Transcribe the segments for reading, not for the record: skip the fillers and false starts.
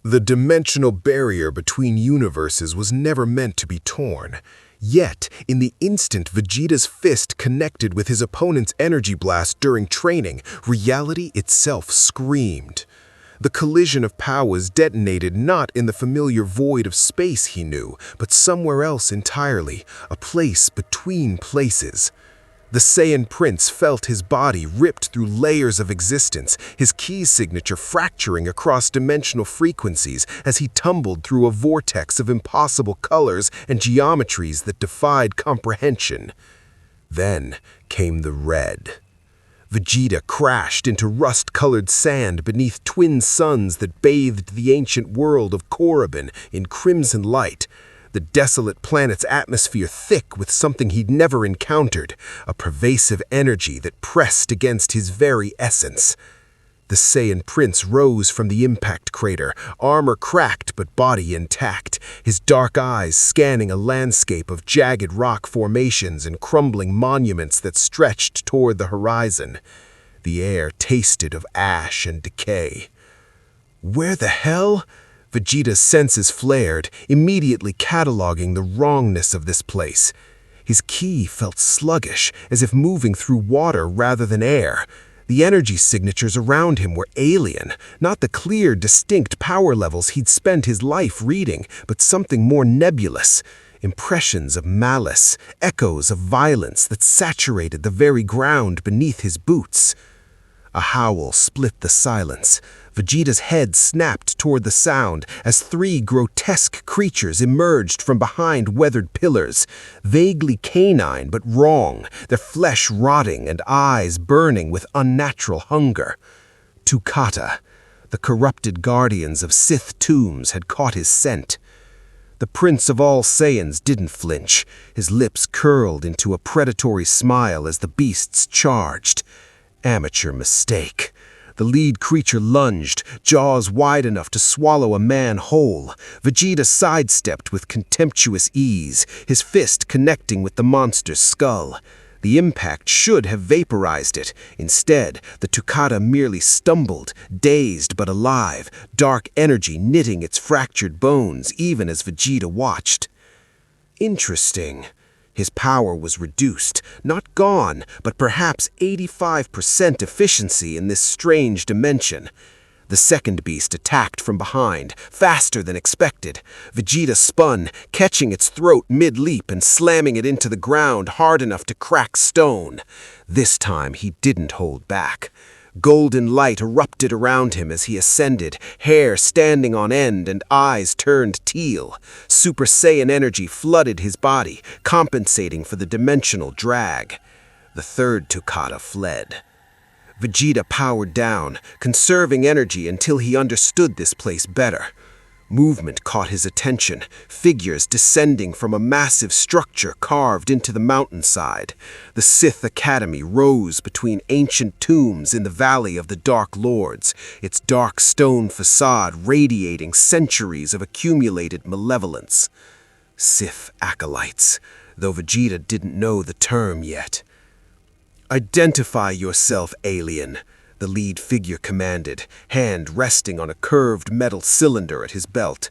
The dimensional barrier between universes was never meant to be torn. Yet, in the instant Vegeta's fist connected with his opponent's energy blast during training, reality itself screamed. The collision of powers detonated not in the familiar void of space he knew, but somewhere else entirely, a place between places. The Saiyan Prince felt his body ripped through layers of existence, his key signature fracturing across dimensional frequencies as he tumbled through a vortex of impossible colors and geometries that defied comprehension. Then came the red. Vegeta crashed into rust-colored sand beneath twin suns that bathed the ancient world of Korriban in crimson light, the desolate planet's atmosphere thick with something he'd never encountered, a pervasive energy that pressed against his very essence. The Saiyan Prince rose from the impact crater, armor cracked but body intact, his dark eyes scanning a landscape of jagged rock formations and crumbling monuments that stretched toward the horizon. The air tasted of ash and decay. Where the hell? Vegeta's senses flared, immediately cataloging the wrongness of this place. His ki felt sluggish, as if moving through water rather than air. The energy signatures around him were alien, not the clear, distinct power levels he'd spent his life reading, but something more nebulous. Impressions of malice, echoes of violence that saturated the very ground beneath his boots. A howl split the silence. Vegeta's head snapped toward the sound as three grotesque creatures emerged from behind weathered pillars, vaguely canine but wrong, their flesh rotting and eyes burning with unnatural hunger. Tukata, the corrupted guardians of Sith tombs, had caught his scent. The Prince of All Saiyans didn't flinch, his lips curled into a predatory smile as the beasts charged. Amateur mistake. The lead creature lunged, jaws wide enough to swallow a man whole. Vegeta sidestepped with contemptuous ease, his fist connecting with the monster's skull. The impact should have vaporized it. Instead, the Tukata merely stumbled, dazed but alive, dark energy knitting its fractured bones even as Vegeta watched. Interesting. His power was reduced, not gone, but perhaps 85% efficiency in this strange dimension. The second beast attacked from behind, faster than expected. Vegeta spun, catching its throat mid-leap and slamming it into the ground hard enough to crack stone. This time he didn't hold back. Golden light erupted around him as he ascended, hair standing on end and eyes turned teal. Super Saiyan energy flooded his body, compensating for the dimensional drag. The third Tukata fled. Vegeta powered down, conserving energy until he understood this place better. Movement caught his attention, figures descending from a massive structure carved into the mountainside. The Sith Academy rose between ancient tombs in the Valley of the Dark Lords, its dark stone facade radiating centuries of accumulated malevolence. Sith acolytes, though Vegeta didn't know the term yet. "Identify yourself, alien," the lead figure commanded, hand resting on a curved metal cylinder at his belt.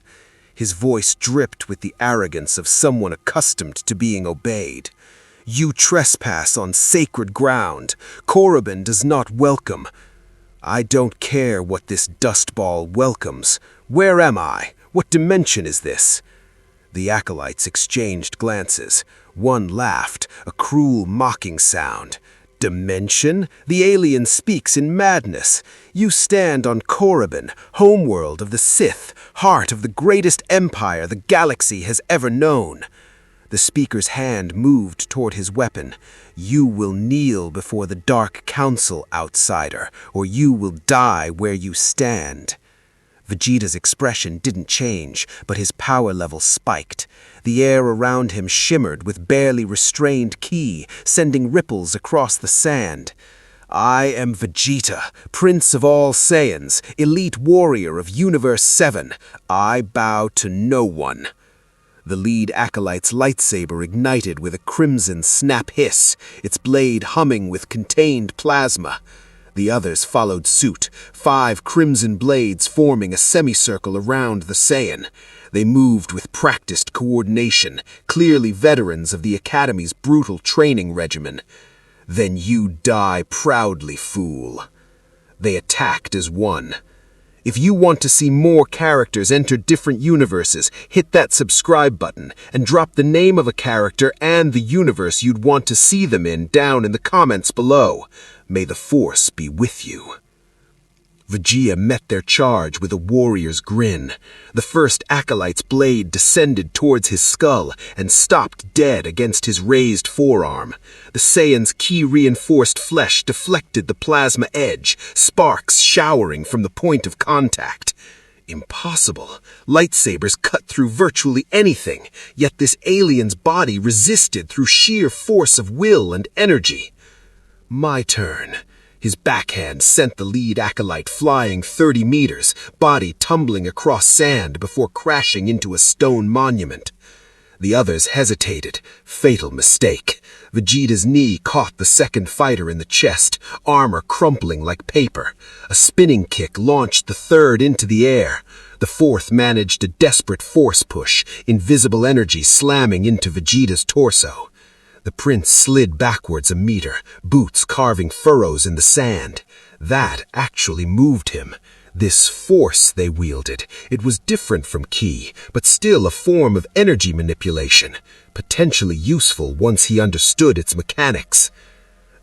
His voice dripped with the arrogance of someone accustomed to being obeyed. "You trespass on sacred ground. Korriban does not welcome." "I don't care what this dustball welcomes. Where am I? What dimension is this?" The acolytes exchanged glances. One laughed, a cruel mocking sound. "Dimension? The alien speaks in madness. You stand on Korriban, homeworld of the Sith, heart of the greatest empire the galaxy has ever known." The speaker's hand moved toward his weapon. "You will kneel before the Dark Council, outsider, or you will die where you stand." Vegeta's expression didn't change, but his power level spiked. The air around him shimmered with barely restrained ki, sending ripples across the sand. "I am Vegeta, Prince of All Saiyans, elite warrior of Universe 7. I bow to no one." The lead acolyte's lightsaber ignited with a crimson snap hiss, its blade humming with contained plasma. The others followed suit, 5 crimson blades forming a semicircle around the Saiyan. They moved with practiced coordination, clearly veterans of the Academy's brutal training regimen. "Then you die proudly, fool." They attacked as one. If you want to see more characters enter different universes, hit that subscribe button and drop the name of a character and the universe you'd want to see them in down in the comments below. May the Force be with you. Vegeta met their charge with a warrior's grin. The first acolyte's blade descended towards his skull and stopped dead against his raised forearm. The Saiyan's ki-reinforced flesh deflected the plasma edge, sparks showering from the point of contact. Impossible. Lightsabers cut through virtually anything, yet this alien's body resisted through sheer force of will and energy. My turn. His backhand sent the lead acolyte flying 30 meters, body tumbling across sand before crashing into a stone monument. The others hesitated. Fatal mistake. Vegeta's knee caught the second fighter in the chest, armor crumpling like paper. A spinning kick launched the third into the air. The fourth managed a desperate force push, invisible energy slamming into Vegeta's torso. The prince slid backwards a meter, boots carving furrows in the sand. That actually moved him. This force they wielded, it was different from ki, but still a form of energy manipulation, potentially useful once he understood its mechanics.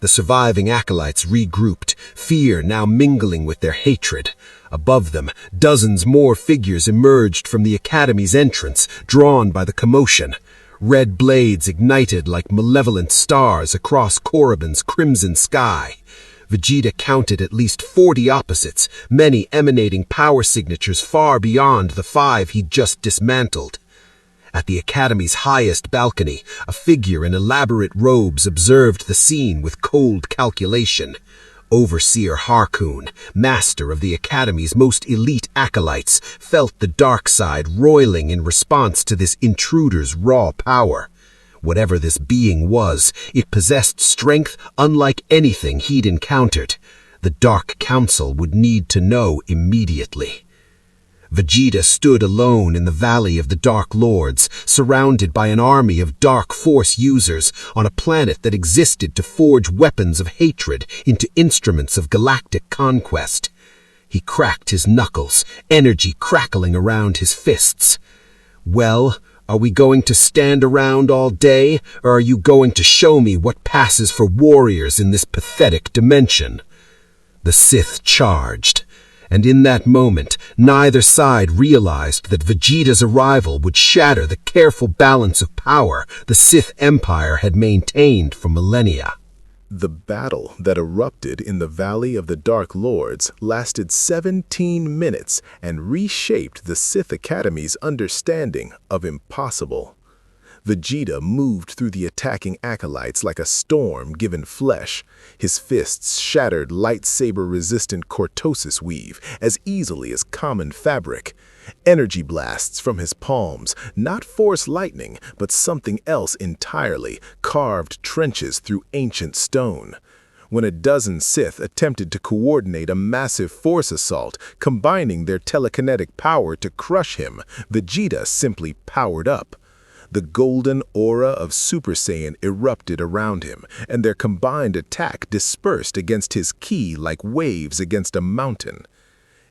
The surviving acolytes regrouped, fear now mingling with their hatred. Above them, dozens more figures emerged from the Academy's entrance, drawn by the commotion. Red blades ignited like malevolent stars across Korriban's crimson sky. Vegeta counted at least 40 opposites, many emanating power signatures far beyond the 5 he'd just dismantled. At the Academy's highest balcony, a figure in elaborate robes observed the scene with cold calculation. Overseer Harkoon, master of the Academy's most elite acolytes, felt the dark side roiling in response to this intruder's raw power. Whatever this being was, it possessed strength unlike anything he'd encountered. The Dark Council would need to know immediately. Vegeta stood alone in the Valley of the Dark Lords, surrounded by an army of Dark Force users on a planet that existed to forge weapons of hatred into instruments of galactic conquest. He cracked his knuckles, energy crackling around his fists. Well, are we going to stand around all day, or are you going to show me what passes for warriors in this pathetic dimension? The Sith charged. And in that moment, neither side realized that Vegeta's arrival would shatter the careful balance of power the Sith Empire had maintained for millennia. The battle that erupted in the Valley of the Dark Lords lasted 17 minutes and reshaped the Sith Academy's understanding of impossible. Vegeta moved through the attacking acolytes like a storm given flesh. His fists shattered lightsaber-resistant cortosis weave as easily as common fabric. Energy blasts from his palms, not force lightning, but something else entirely, carved trenches through ancient stone. When a dozen Sith attempted to coordinate a massive force assault, combining their telekinetic power to crush him, Vegeta simply powered up. The golden aura of Super Saiyan erupted around him, and their combined attack dispersed against his ki like waves against a mountain.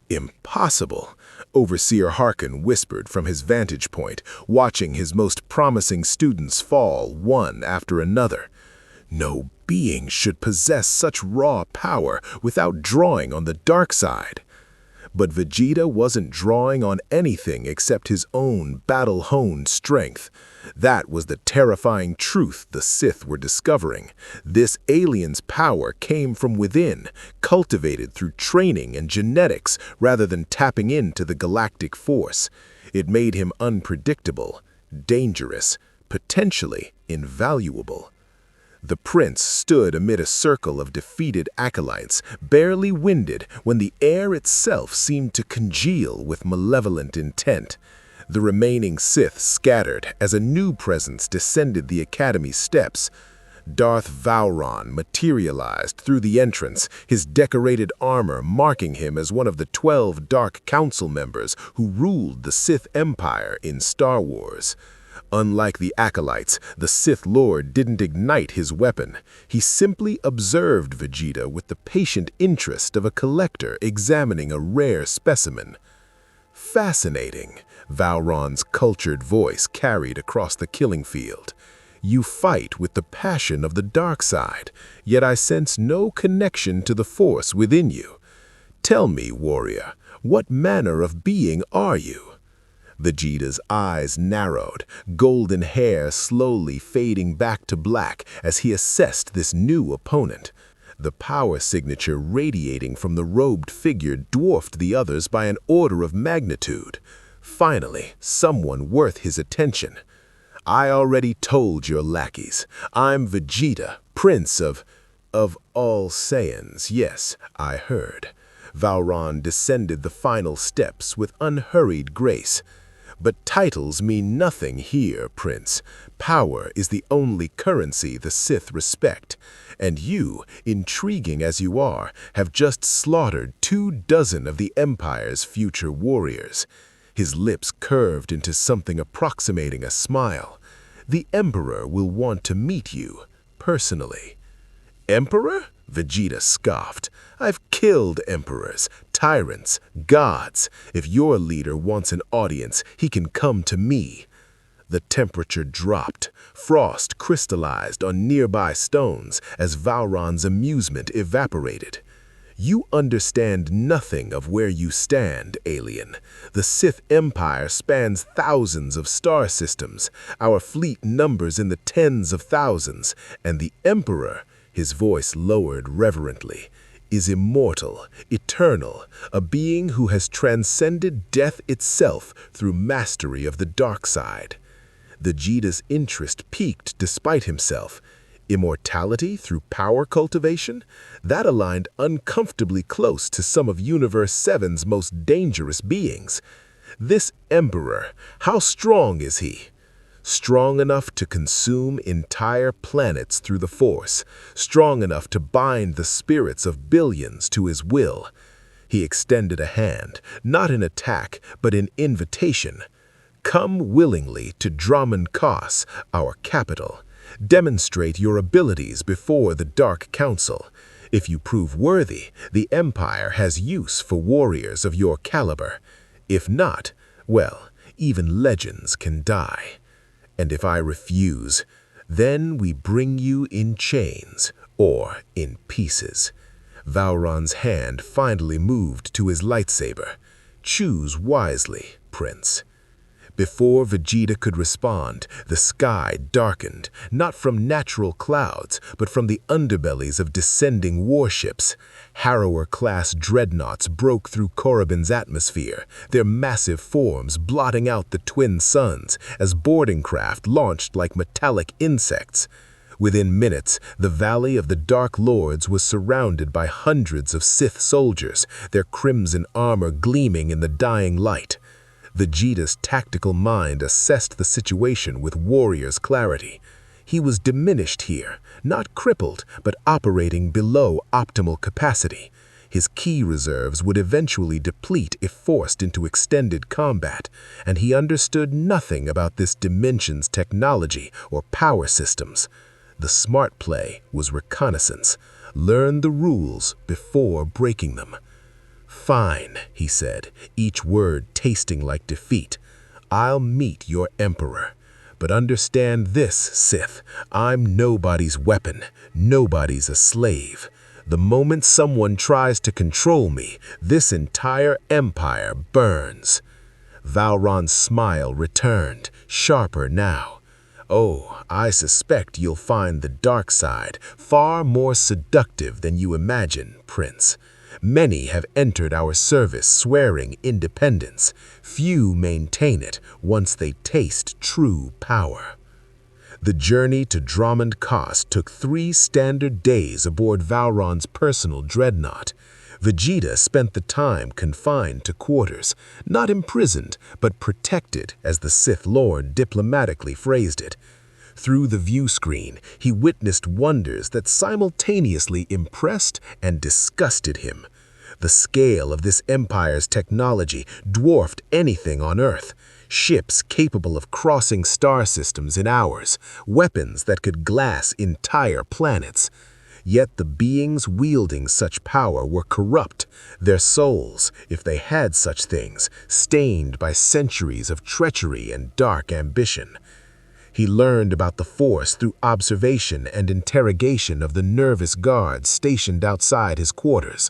Impossible, Overseer Harkoon whispered from his vantage point, watching his most promising students fall one after another. No being should possess such raw power without drawing on the dark side. But Vegeta wasn't drawing on anything except his own battle-honed strength. That was the terrifying truth the Sith were discovering. This alien's power came from within, cultivated through training and genetics rather than tapping into the galactic force. It made him unpredictable, dangerous, potentially invaluable. The prince stood amid a circle of defeated acolytes, barely winded when the air itself seemed to congeal with malevolent intent. The remaining Sith scattered as a new presence descended the Academy steps. Darth Vowron materialized through the entrance, his decorated armor marking him as one of the 12 Dark Council members who ruled the Sith Empire in Star Wars. Unlike the acolytes, the Sith Lord didn't ignite his weapon. He simply observed Vegeta with the patient interest of a collector examining a rare specimen. Fascinating, Vowron's cultured voice carried across the killing field. You fight with the passion of the dark side, yet I sense no connection to the force within you. Tell me, warrior, what manner of being are you? Vegeta's eyes narrowed, golden hair slowly fading back to black as he assessed this new opponent. The power signature radiating from the robed figure dwarfed the others by an order of magnitude. Finally, someone worth his attention. I already told your lackeys. I'm Vegeta, Prince of All Saiyans. Yes, I heard. Vowron descended the final steps with unhurried grace. But titles mean nothing here, Prince. Power is the only currency the Sith respect. And you, intriguing as you are, have just slaughtered 24 of the Empire's future warriors. His lips curved into something approximating a smile. The Emperor will want to meet you, personally. Emperor? Vegeta scoffed. I've killed emperors, tyrants, gods. If your leader wants an audience, he can come to me. The temperature dropped. Frost crystallized on nearby stones as Vowron's amusement evaporated. You understand nothing of where you stand, alien. The Sith Empire spans thousands of star systems. Our fleet numbers in the tens of thousands, and the Emperor, his voice lowered reverently, is immortal, eternal, a being who has transcended death itself through mastery of the dark side. Vegeta's interest peaked despite himself. Immortality through power cultivation? That aligned uncomfortably close to some of Universe 7's most dangerous beings. This Emperor, how strong is he? Strong enough to consume entire planets through the Force, strong enough to bind the spirits of billions to his will. He extended a hand, not in attack, but in invitation. Come willingly to Dromund Kaas, our capital. Demonstrate your abilities before the Dark Council. If you prove worthy, the Empire has use for warriors of your caliber. If not, well, even legends can die. And if I refuse, then we bring you in chains or in pieces. Vowron's hand finally moved to his lightsaber. Choose wisely, Prince. Before Vegeta could respond, the sky darkened, not from natural clouds, but from the underbellies of descending warships. Harrower-class dreadnoughts broke through Korriban's atmosphere, their massive forms blotting out the twin suns as boarding craft launched like metallic insects. Within minutes, the Valley of the Dark Lords was surrounded by hundreds of Sith soldiers, their crimson armor gleaming in the dying light. Vegeta's tactical mind assessed the situation with warrior's clarity. He was diminished here, not crippled, but operating below optimal capacity. His ki reserves would eventually deplete if forced into extended combat, and he understood nothing about this dimension's technology or power systems. The smart play was reconnaissance. Learn the rules before breaking them. Fine, he said, each word tasting like defeat. I'll meet your Emperor. But understand this, Sith. I'm nobody's weapon. Nobody's a slave. The moment someone tries to control me, this entire empire burns. Vowron's smile returned, sharper now. Oh, I suspect you'll find the dark side far more seductive than you imagine, Prince. Many have entered our service swearing independence. Few maintain it once they taste true power. The journey to Dromund Kaas took 3 standard days aboard Vowron's personal dreadnought. Vegeta spent the time confined to quarters, not imprisoned, but protected, as the Sith Lord diplomatically phrased it. Through the view screen, he witnessed wonders that simultaneously impressed and disgusted him. The scale of this empire's technology dwarfed anything on Earth. Ships capable of crossing star systems in hours, weapons that could glass entire planets. Yet the beings wielding such power were corrupt, their souls, if they had such things, stained by centuries of treachery and dark ambition. He learned about the Force through observation and interrogation of the nervous guards stationed outside his quarters.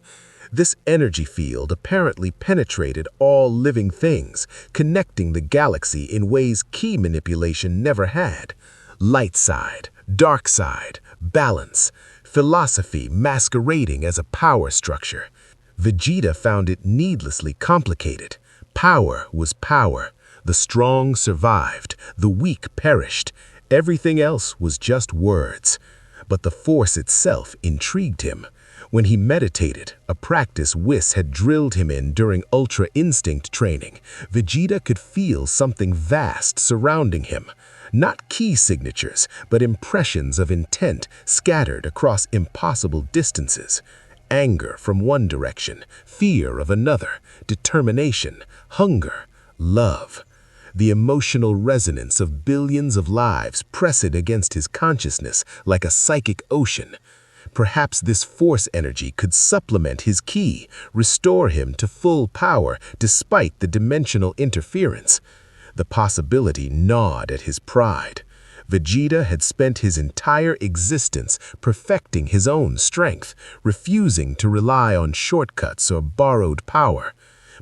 This energy field apparently penetrated all living things, connecting the galaxy in ways key manipulation never had. Light side, dark side, balance, philosophy masquerading as a power structure. Vegeta found it needlessly complicated. Power was power. The strong survived, the weak perished. Everything else was just words. But the Force itself intrigued him. When he meditated, a practice Whis had drilled him in during Ultra Instinct training, Vegeta could feel something vast surrounding him. Not key signatures, but impressions of intent scattered across impossible distances. Anger from one direction, fear of another, determination, hunger, love. The emotional resonance of billions of lives pressed against his consciousness like a psychic ocean. Perhaps this Force energy could supplement his ki, restore him to full power despite the dimensional interference. The possibility gnawed at his pride. Vegeta had spent his entire existence perfecting his own strength, refusing to rely on shortcuts or borrowed power.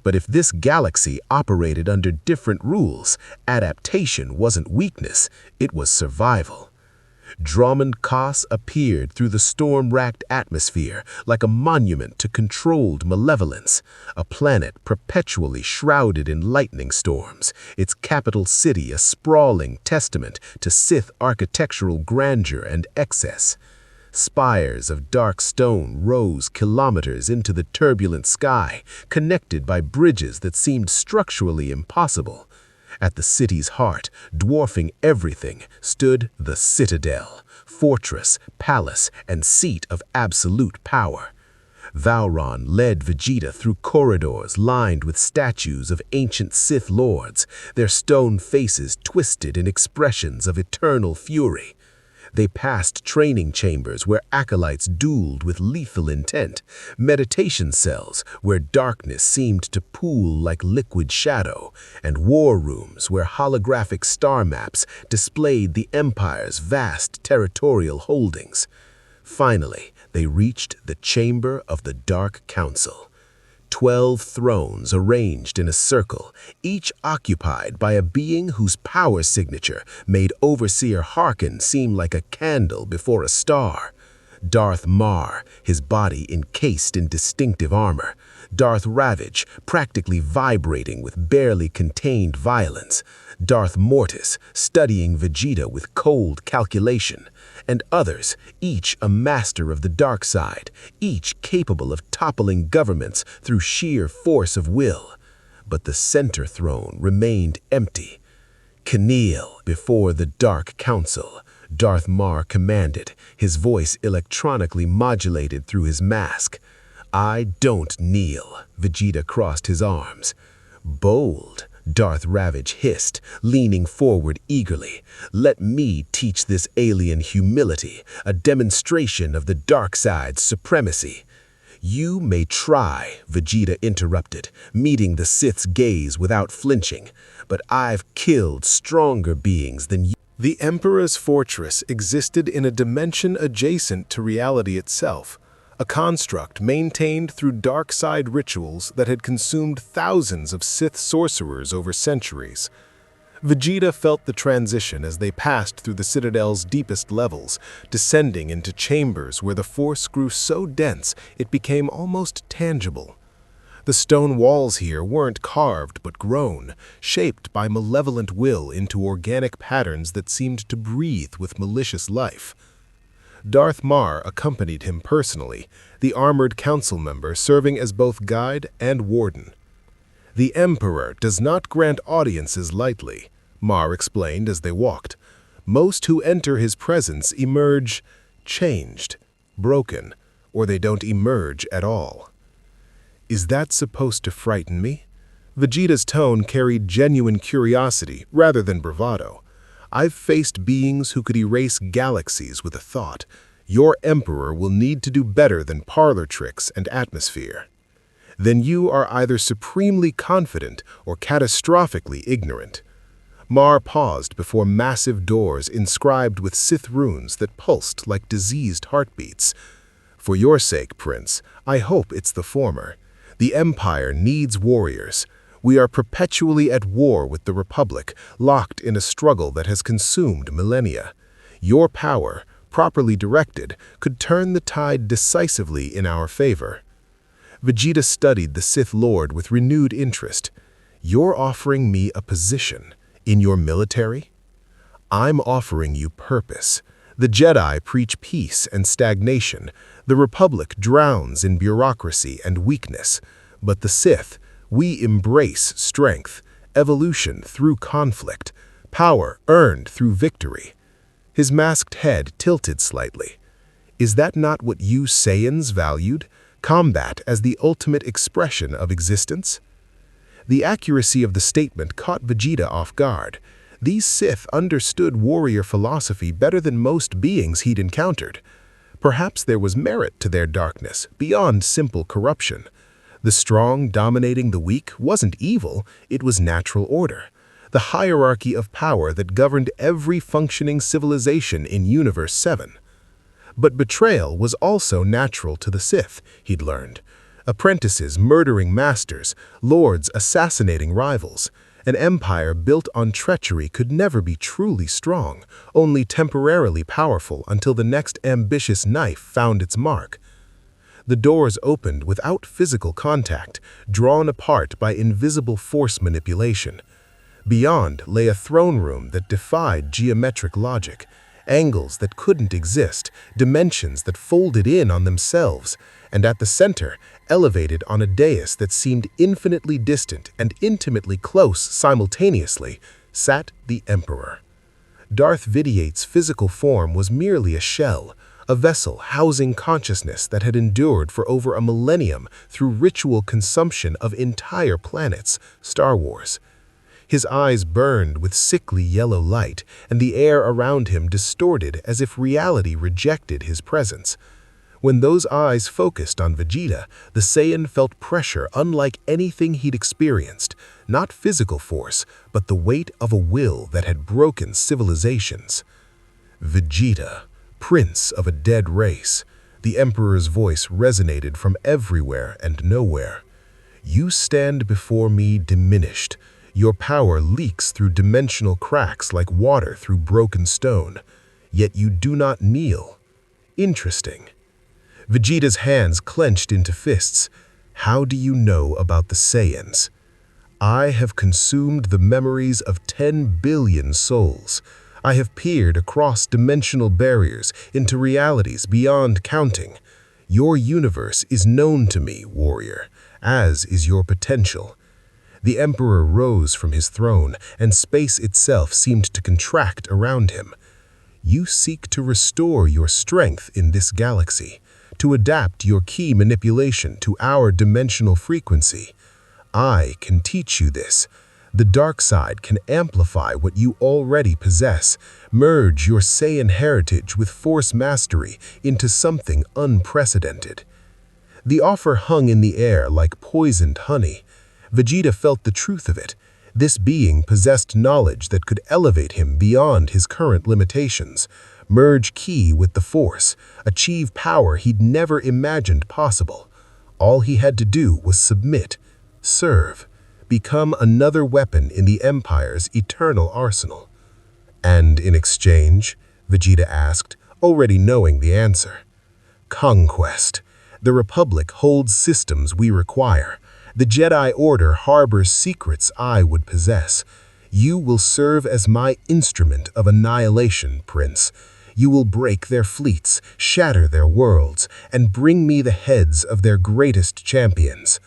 But if this galaxy operated under different rules, adaptation wasn't weakness, it was survival. Drummond Koss appeared through the storm-racked atmosphere like a monument to controlled malevolence, a planet perpetually shrouded in lightning storms, its capital city a sprawling testament to Sith architectural grandeur and excess. Spires of dark stone rose kilometers into the turbulent sky, connected by bridges that seemed structurally impossible. At the city's heart, dwarfing everything, stood the Citadel, fortress, palace, and seat of absolute power. Vowron led Vegeta through corridors lined with statues of ancient Sith lords, their stone faces twisted in expressions of eternal fury. They passed training chambers where acolytes dueled with lethal intent, meditation cells where darkness seemed to pool like liquid shadow, and war rooms where holographic star maps displayed the Empire's vast territorial holdings. Finally, they reached the Chamber of the Dark Council. 12 thrones arranged in a circle, each occupied by a being whose power signature made Overseer Harkin seem like a candle before a star. Darth Mar, his body encased in distinctive armor. Darth Ravage, practically vibrating with barely contained violence. Darth Mortis, studying Vegeta with cold calculation. And others, each a master of the dark side, each capable of toppling governments through sheer force of will. But the center throne remained empty. "Kneel before the Dark Council," Darth Mar commanded, his voice electronically modulated through his mask. "I don't kneel," Vegeta crossed his arms. "Bold," Darth Ravage hissed, leaning forward eagerly. "Let me teach this alien humility, a demonstration of the dark side's supremacy." "You may try," Vegeta interrupted, meeting the Sith's gaze without flinching, "but I've killed stronger beings than you." The Emperor's fortress existed in a dimension adjacent to reality itself, a construct maintained through dark side rituals that had consumed thousands of Sith sorcerers over centuries. Vegeta felt the transition as they passed through the Citadel's deepest levels, descending into chambers where the Force grew so dense it became almost tangible. The stone walls here weren't carved but grown, shaped by malevolent will into organic patterns that seemed to breathe with malicious life. Darth Mar accompanied him personally, the armored council member serving as both guide and warden. "The Emperor does not grant audiences lightly," Mar explained as they walked. Most who enter his presence emerge changed, broken, or they don't emerge at all. Is that supposed to frighten me? Vegeta's tone carried genuine curiosity rather than bravado. I've faced beings who could erase galaxies with a thought. Your emperor will need to do better than parlor tricks and atmosphere. Then you are either supremely confident or catastrophically ignorant. Mar paused before massive doors inscribed with Sith runes that pulsed like diseased heartbeats. For your sake, Prince, I hope it's the former. The Empire needs warriors. We are perpetually at war with the Republic, locked in a struggle that has consumed millennia. Your power, properly directed, could turn the tide decisively in our favor. Vegeta studied the Sith Lord with renewed interest. You're offering me a position in your military? I'm offering you purpose. The Jedi preach peace and stagnation. The Republic drowns in bureaucracy and weakness. But the Sith, we embrace strength, evolution through conflict, power earned through victory. His masked head tilted slightly. Is that not what you Saiyans valued? Combat as the ultimate expression of existence? The accuracy of the statement caught Vegeta off guard. These Sith understood warrior philosophy better than most beings he'd encountered. Perhaps there was merit to their darkness, beyond simple corruption. The strong dominating the weak wasn't evil, it was natural order. The hierarchy of power that governed every functioning civilization in Universe 7. But betrayal was also natural to the Sith, he'd learned. Apprentices murdering masters, lords assassinating rivals. An empire built on treachery could never be truly strong, only temporarily powerful until the next ambitious knife found its mark. The doors opened without physical contact, drawn apart by invisible force manipulation. Beyond lay a throne room that defied geometric logic, angles that couldn't exist, dimensions that folded in on themselves, and at the center, elevated on a dais that seemed infinitely distant and intimately close simultaneously, sat the Emperor. Darth Vidiate's physical form was merely a shell, a vessel housing consciousness that had endured for over a millennium through ritual consumption of entire planets, Star Wars. His eyes burned with sickly yellow light, and the air around him distorted as if reality rejected his presence. When those eyes focused on Vegeta, the Saiyan felt pressure unlike anything he'd experienced, not physical force, but the weight of a will that had broken civilizations. Vegeta, Prince of a dead race, the Emperor's voice resonated from everywhere and nowhere. You stand before me diminished. Your power leaks through dimensional cracks like water through broken stone, yet you do not kneel. Interesting. Vegeta's hands clenched into fists. How do you know about the Saiyans? I have consumed the memories of 10 billion souls. I have peered across dimensional barriers into realities beyond counting. Your universe is known to me, warrior, as is your potential. The Emperor rose from his throne, and space itself seemed to contract around him. You seek to restore your strength in this galaxy, to adapt your key manipulation to our dimensional frequency. I can teach you this. The dark side can amplify what you already possess, merge your Saiyan heritage with force mastery into something unprecedented. The offer hung in the air like poisoned honey. Vegeta felt the truth of it. This being possessed knowledge that could elevate him beyond his current limitations, merge ki with the Force, achieve power he'd never imagined possible. All he had to do was submit, serve, become another weapon in the Empire's eternal arsenal. And in exchange, Vegeta asked, already knowing the answer. Conquest. The Republic holds systems we require. The Jedi Order harbors secrets I would possess. You will serve as my instrument of annihilation, Prince. You will break their fleets, shatter their worlds, and bring me the heads of their greatest champions.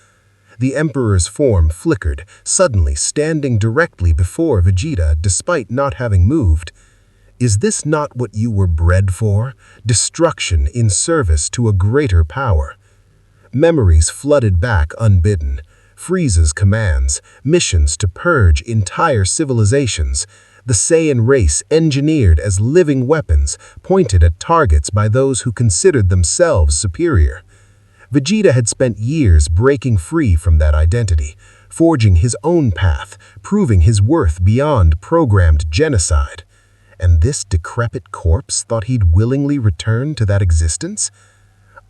The Emperor's form flickered, suddenly standing directly before Vegeta despite not having moved. Is this not what you were bred for? Destruction in service to a greater power. Memories flooded back unbidden. Frieza's commands, missions to purge entire civilizations. The Saiyan race engineered as living weapons, pointed at targets by those who considered themselves superior. Vegeta had spent years breaking free from that identity, forging his own path, proving his worth beyond programmed genocide. And this decrepit corpse thought he'd willingly return to that existence?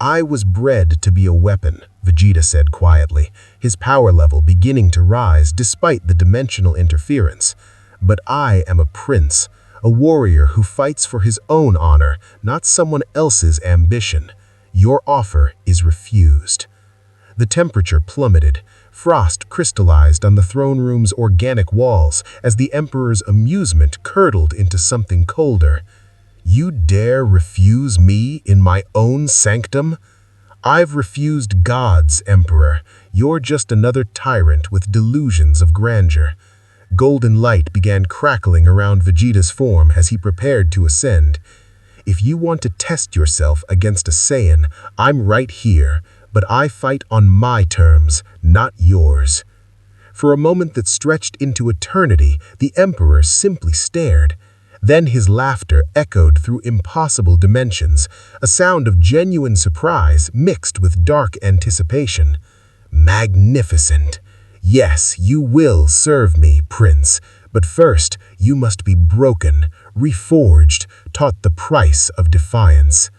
"I was bred to be a weapon," Vegeta said quietly, his power level beginning to rise despite the dimensional interference. "But I am a prince, a warrior who fights for his own honor, not someone else's ambition. Your offer is refused." The temperature plummeted. Frost crystallized on the throne room's organic walls as the Emperor's amusement curdled into something colder. "You dare refuse me in my own sanctum? I've refused gods, Emperor. You're just another tyrant with delusions of grandeur." Golden light began crackling around Vegeta's form as he prepared to ascend. "If you want to test yourself against a Saiyan, I'm right here, but I fight on my terms, not yours." For a moment that stretched into eternity, the Emperor simply stared. Then his laughter echoed through impossible dimensions, a sound of genuine surprise mixed with dark anticipation. "Magnificent. Yes, you will serve me, Prince, but first you must be broken, reforged, taught the price of defiance."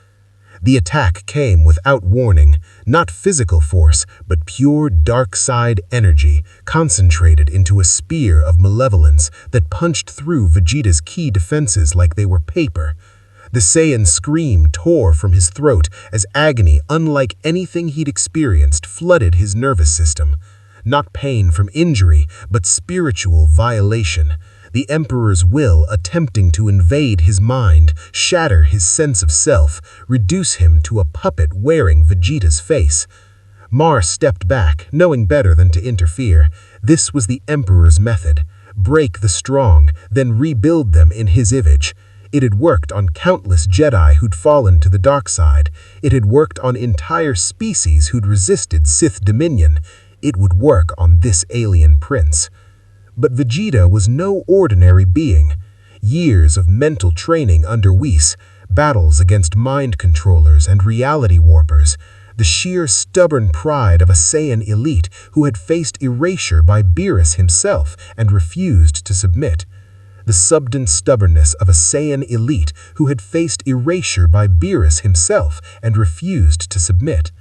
The attack came without warning, not physical force, but pure dark-side energy, concentrated into a spear of malevolence that punched through Vegeta's key defenses like they were paper. The Saiyan scream tore from his throat as agony unlike anything he'd experienced flooded his nervous system. Not pain from injury, but spiritual violation. The Emperor's will attempting to invade his mind, shatter his sense of self, reduce him to a puppet wearing Vegeta's face. Mar stepped back, knowing better than to interfere. This was the Emperor's method. Break the strong, then rebuild them in his image. It had worked on countless Jedi who'd fallen to the dark side. It had worked on entire species who'd resisted Sith dominion. It would work on this alien prince. But Vegeta was no ordinary being. Years of mental training under Whis, battles against mind controllers and reality warpers, the sheer stubborn pride of a Saiyan elite who had faced erasure by Beerus himself and refused to submit. The subdant stubbornness of a Saiyan elite who had faced erasure by Beerus himself and refused to submit.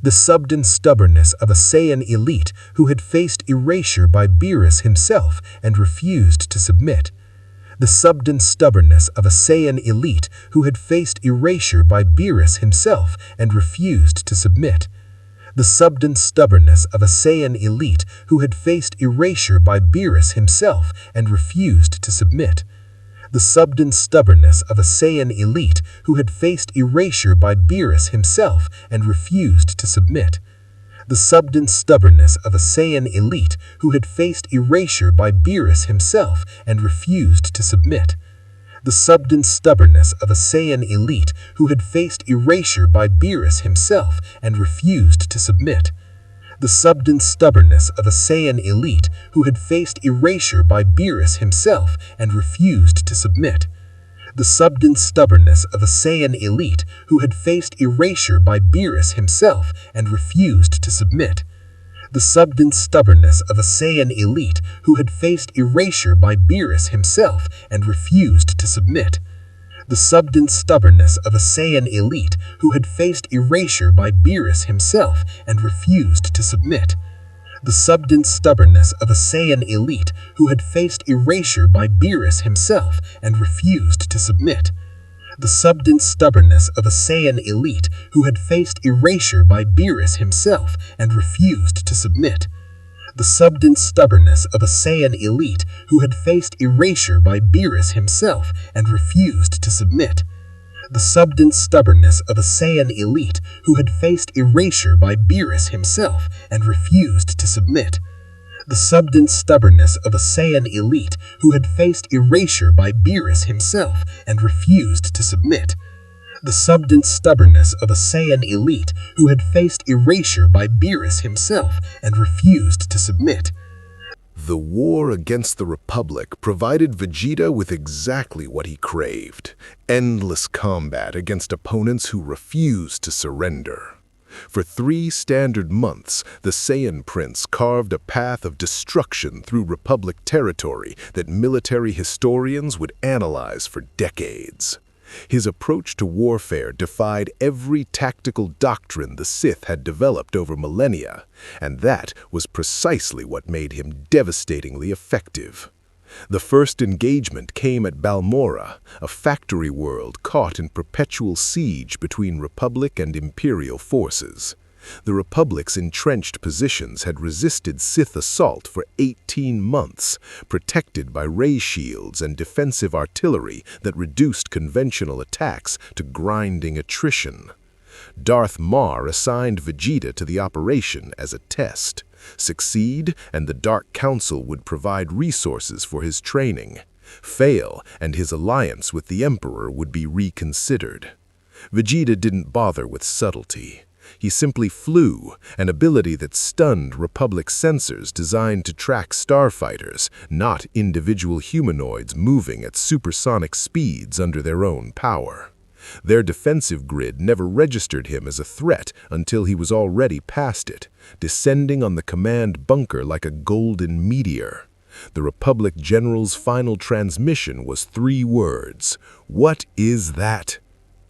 The subdant stubbornness of a Saiyan elite who had faced erasure by Beerus himself and refused to submit. The subdant stubbornness of a Saiyan elite who had faced erasure by Beerus himself and refused to submit. The subdant stubbornness of a Saiyan elite who had faced erasure by Beerus himself and refused to submit. The subdant stubbornness of a Saiyan elite who had faced erasure by Beerus himself and refused to submit. The subdant stubbornness of a Saiyan elite who had faced erasure by Beerus himself and refused to submit. The subdant stubbornness of a Saiyan elite who had faced erasure by Beerus himself and refused to submit. The subdant stubbornness of a Saiyan elite who had faced erasure by Beerus himself and refused to submit. The subdant stubbornness of a Saiyan elite who had faced erasure by Beerus himself and refused to submit. The subdant stubbornness of a Saiyan elite who had faced erasure by Beerus himself and refused to submit. The subdant stubbornness of a Saiyan elite who had faced erasure by Beerus himself and refused to submit. The subdant stubbornness of a Saiyan elite who had faced erasure by Beerus himself and refused to submit. The subdant stubbornness of a Saiyan elite who had faced erasure by Beerus himself and refused to submit. The subdant stubbornness of a Saiyan elite who had faced erasure by Beerus himself and refused to submit. The subdant stubbornness of a Saiyan elite who had faced erasure by Beerus himself and refused to submit. The subdue stubbornness of a Saiyan elite who had faced erasure by Beerus himself and refused to submit. The subdue stubbornness of a Saiyan elite who had faced erasure by Beerus himself and refused to submit. The war against the Republic provided Vegeta with exactly what he craved: endless combat against opponents who refused to surrender. For 3 standard months, the Saiyan Prince carved a path of destruction through Republic territory that military historians would analyze for decades. His approach to warfare defied every tactical doctrine the Sith had developed over millennia, and that was precisely what made him devastatingly effective. The first engagement came at Balmorra, a factory world caught in perpetual siege between Republic and Imperial forces. The Republic's entrenched positions had resisted Sith assault for 18 months, protected by ray shields and defensive artillery that reduced conventional attacks to grinding attrition. Darth Maul assigned Vegeta to the operation as a test. Succeed, and the Dark Council would provide resources for his training. Fail, and his alliance with the Emperor would be reconsidered. Vegeta didn't bother with subtlety. He simply flew, an ability that stunned Republic sensors designed to track starfighters, not individual humanoids moving at supersonic speeds under their own power. Their defensive grid never registered him as a threat until he was already past it, descending on the command bunker like a golden meteor. The Republic General's final transmission was 3 words: "What is that?"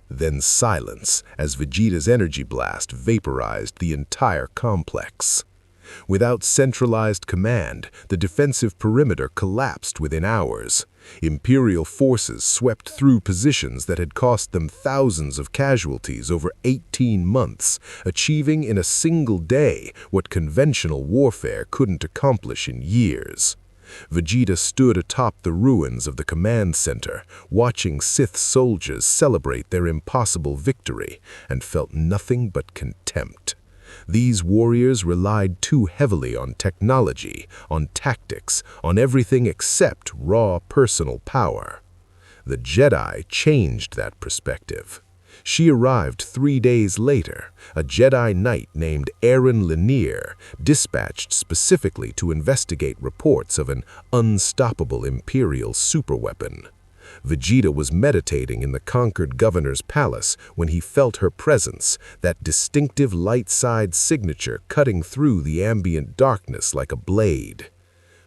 Then silence as Vegeta's energy blast vaporized the entire complex. Without centralized command, the defensive perimeter collapsed within hours. Imperial forces swept through positions that had cost them thousands of casualties over 18 months, achieving in a single day what conventional warfare couldn't accomplish in years. Vegeta stood atop the ruins of the command center, watching Sith soldiers celebrate their impossible victory, and felt nothing but contempt. These warriors relied too heavily on technology, on tactics, on everything except raw personal power. The Jedi changed that perspective. She arrived 3 days later, a Jedi Knight named Aaron Lanier, dispatched specifically to investigate reports of an unstoppable Imperial superweapon. Vegeta was meditating in the conquered governor's palace when he felt her presence, that distinctive light-side signature cutting through the ambient darkness like a blade.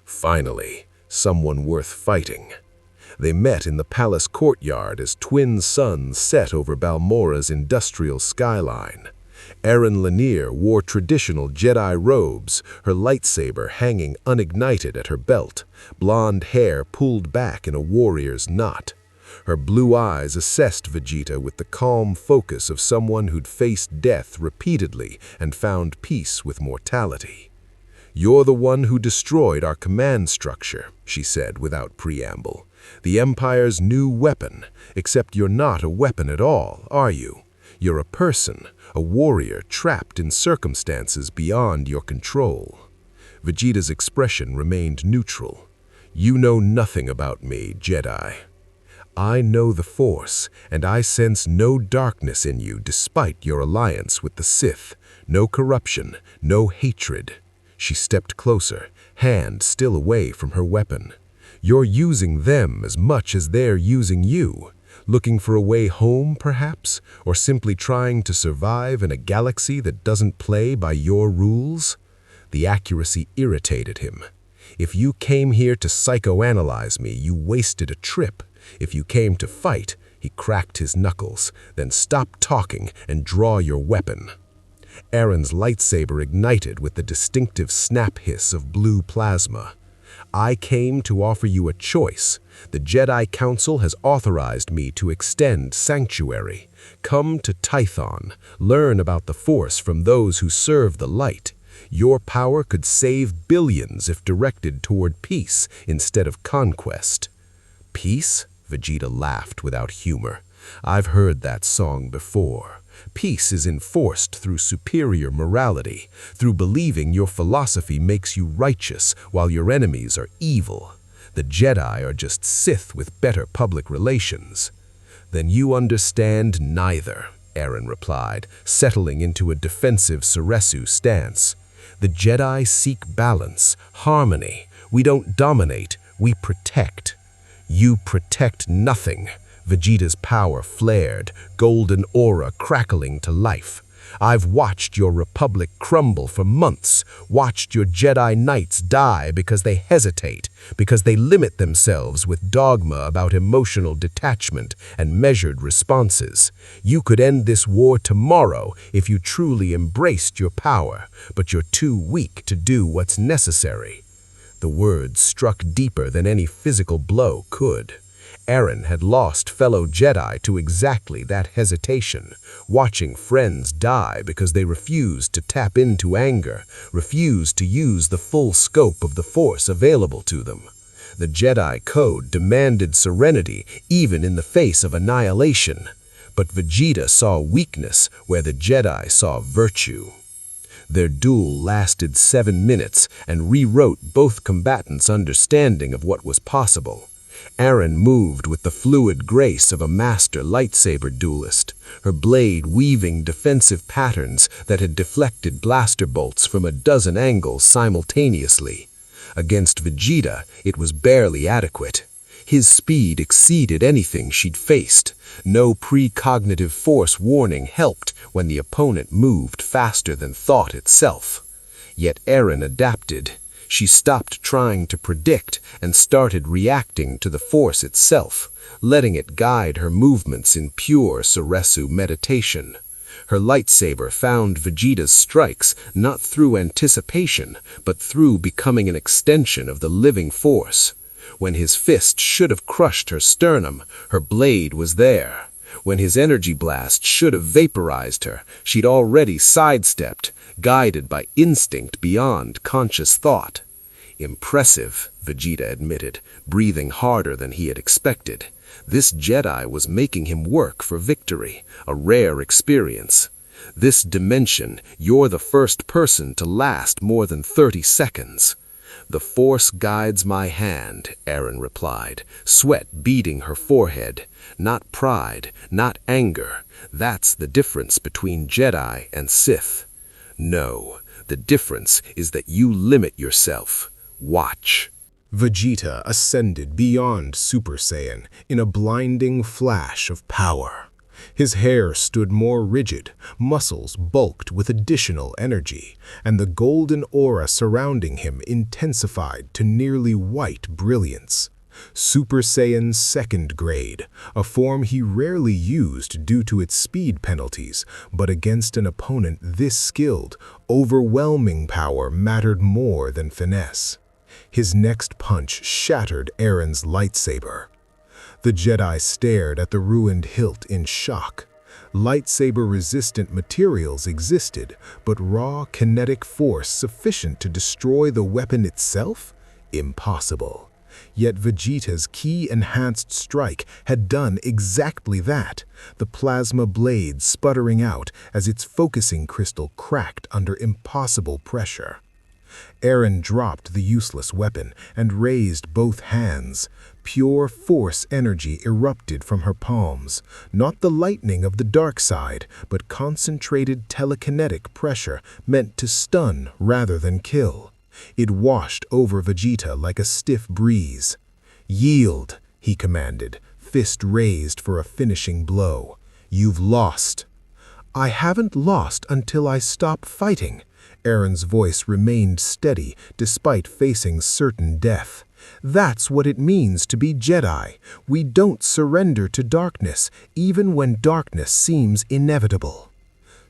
Finally, someone worth fighting. They met in the palace courtyard as twin suns set over Balmorra's industrial skyline. Aaron Lanier wore traditional Jedi robes, her lightsaber hanging unignited at her belt, blonde hair pulled back in a warrior's knot. Her blue eyes assessed Vegeta with the calm focus of someone who'd faced death repeatedly and found peace with mortality. "You're the one who destroyed our command structure," she said without preamble. "The Empire's new weapon, except you're not a weapon at all, are you? You're a person, a warrior trapped in circumstances beyond your control." Vegeta's expression remained neutral. "You know nothing about me, Jedi. I know the Force, and I sense no darkness in you despite your alliance with the Sith. No corruption, no hatred." She stepped closer, hand still away from her weapon. "You're using them as much as they're using you. Looking for a way home, perhaps? Or simply trying to survive in a galaxy that doesn't play by your rules?" The accuracy irritated him. "If you came here to psychoanalyze me, you wasted a trip. If you came to fight," he cracked his knuckles, "then stop talking and draw your weapon." Aaron's lightsaber ignited with the distinctive snap hiss of blue plasma. "I came to offer you a choice. The Jedi Council has authorized me to extend sanctuary. Come to Tython, learn about the Force from those who serve the light. Your power could save billions if directed toward peace instead of conquest." "Peace?" Vegeta laughed without humor. "I've heard that song before. Peace is enforced through superior morality, through believing your philosophy makes you righteous while your enemies are evil. The Jedi are just Sith with better public relations. Then you understand neither, Eren replied, settling into a defensive Ceresu stance. The Jedi seek balance, harmony. We don't dominate, we protect. You protect nothing. Vegeta's power flared, golden aura crackling to life. I've watched your republic crumble for months, watched your Jedi Knights die because they hesitate, because they limit themselves with dogma about emotional detachment and measured responses. You could end this war tomorrow if you truly embraced your power, but you're too weak to do what's necessary. The words struck deeper than any physical blow could. Eren had lost fellow Jedi to exactly that hesitation, watching friends die because they refused to tap into anger, refused to use the full scope of the Force available to them. The Jedi Code demanded serenity even in the face of annihilation, but Vegeta saw weakness where the Jedi saw virtue. Their duel lasted 7 minutes and rewrote both combatants' understanding of what was possible. Eren moved with the fluid grace of a master lightsaber duelist, her blade weaving defensive patterns that had deflected blaster bolts from a dozen angles simultaneously. Against Vegeta, it was barely adequate. His speed exceeded anything she'd faced. No precognitive force warning helped when the opponent moved faster than thought itself. Yet Eren adapted. She stopped trying to predict and started reacting to the Force itself, letting it guide her movements in pure Ceresu meditation. Her lightsaber found Vegeta's strikes not through anticipation, but through becoming an extension of the living Force. When his fist should have crushed her sternum, her blade was there. When his energy blast should have vaporized her, she'd already sidestepped, guided by instinct beyond conscious thought. Impressive, Vegeta admitted, breathing harder than he had expected. This Jedi was making him work for victory, a rare experience. This dimension, you're the first person to last more than 30 seconds. The Force guides my hand, Eren replied, sweat beading her forehead. Not pride, not anger. That's the difference between Jedi and Sith. No, the difference is that you limit yourself. Watch. Vegeta ascended beyond Super Saiyan in a blinding flash of power. His hair stood more rigid, muscles bulked with additional energy, and the golden aura surrounding him intensified to nearly white brilliance. Super Saiyan's second grade, a form he rarely used due to its speed penalties, but against an opponent this skilled, overwhelming power mattered more than finesse. His next punch shattered Eren's lightsaber. The Jedi stared at the ruined hilt in shock. Lightsaber-resistant materials existed, but raw kinetic force sufficient to destroy the weapon itself? Impossible. Yet Vegeta's ki-enhanced strike had done exactly that, the plasma blade sputtering out as its focusing crystal cracked under impossible pressure. Eren dropped the useless weapon and raised both hands. Pure force energy erupted from her palms, not the lightning of the dark side, but concentrated telekinetic pressure meant to stun rather than kill. It washed over Vegeta like a stiff breeze. "Yield," he commanded, fist raised for a finishing blow. "You've lost." "I haven't lost until I stop fighting." Eren's voice remained steady despite facing certain death. "That's what it means to be Jedi. We don't surrender to darkness, even when darkness seems inevitable."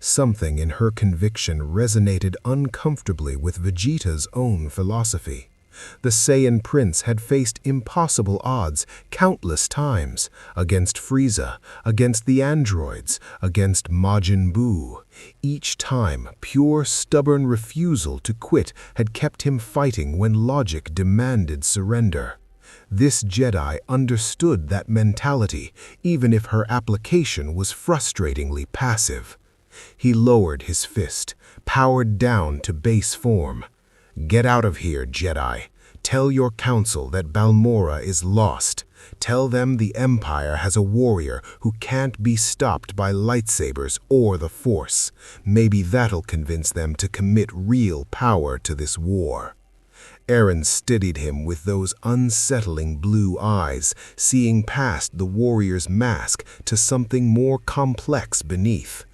Something in her conviction resonated uncomfortably with Vegeta's own philosophy. The Saiyan Prince had faced impossible odds countless times, against Frieza, against the androids, against Majin Buu. Each time, pure stubborn refusal to quit had kept him fighting when logic demanded surrender. This Jedi understood that mentality, even if her application was frustratingly passive. He lowered his fist, powered down to base form. "Get out of here, Jedi. Tell your council that Balmorra is lost. Tell them the Empire has a warrior who can't be stopped by lightsabers or the Force. Maybe that'll convince them to commit real power to this war." Aaron steadied him with those unsettling blue eyes, seeing past the warrior's mask to something more complex beneath.